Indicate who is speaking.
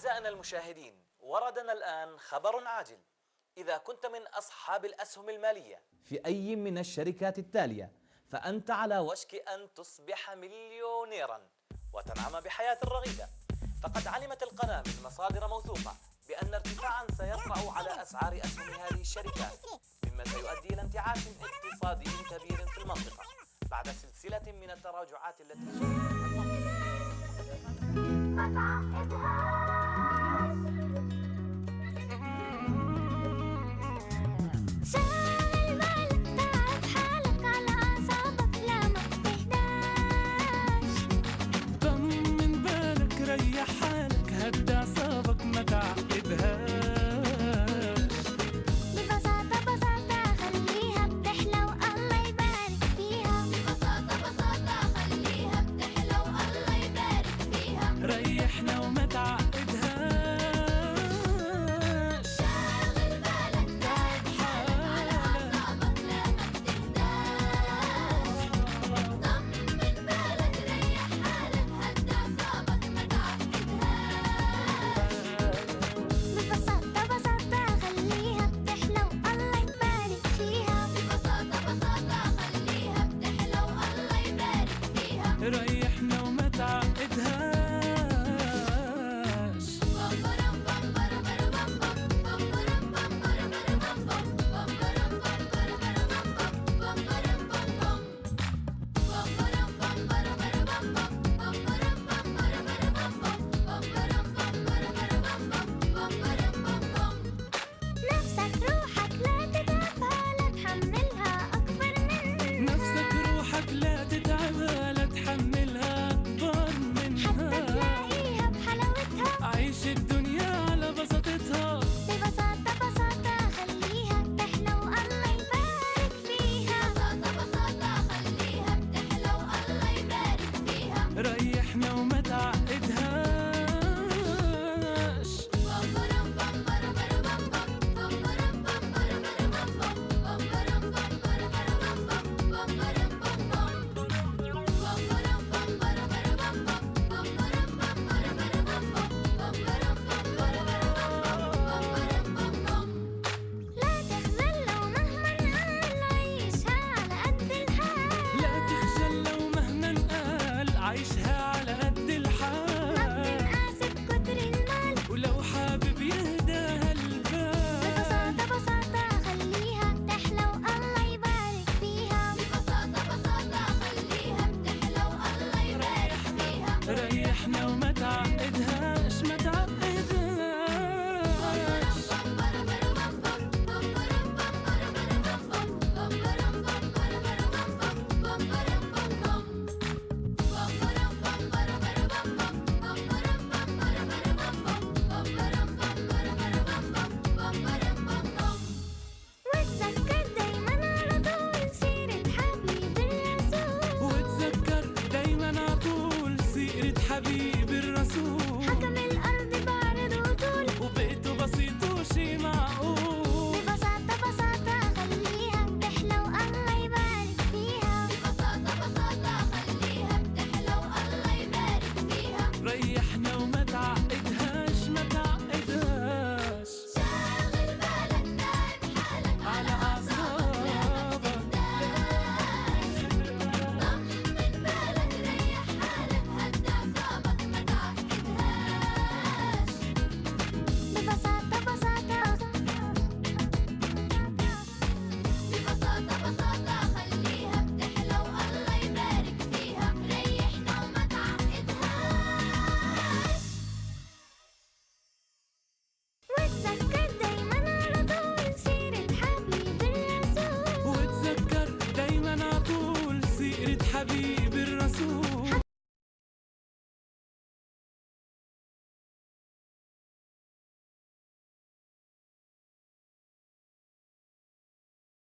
Speaker 1: أعزائنا المشاهدين، وردنا الآن خبر عاجل. إذا كنت من أصحاب الأسهم المالية في أي من الشركات التالية فأنت على وشك أن تصبح مليونيرا وتنعم بحياة رغيدة. فقد علمت القناة من مصادر موثوقة بأن ارتفاعا سيطرأ على أسعار أسهم هذه الشركات، مما سيؤدي إلى انتعاش اقتصادي كبير في المنطقة بعد سلسلة من التراجعات التي شهدتها المنطقة.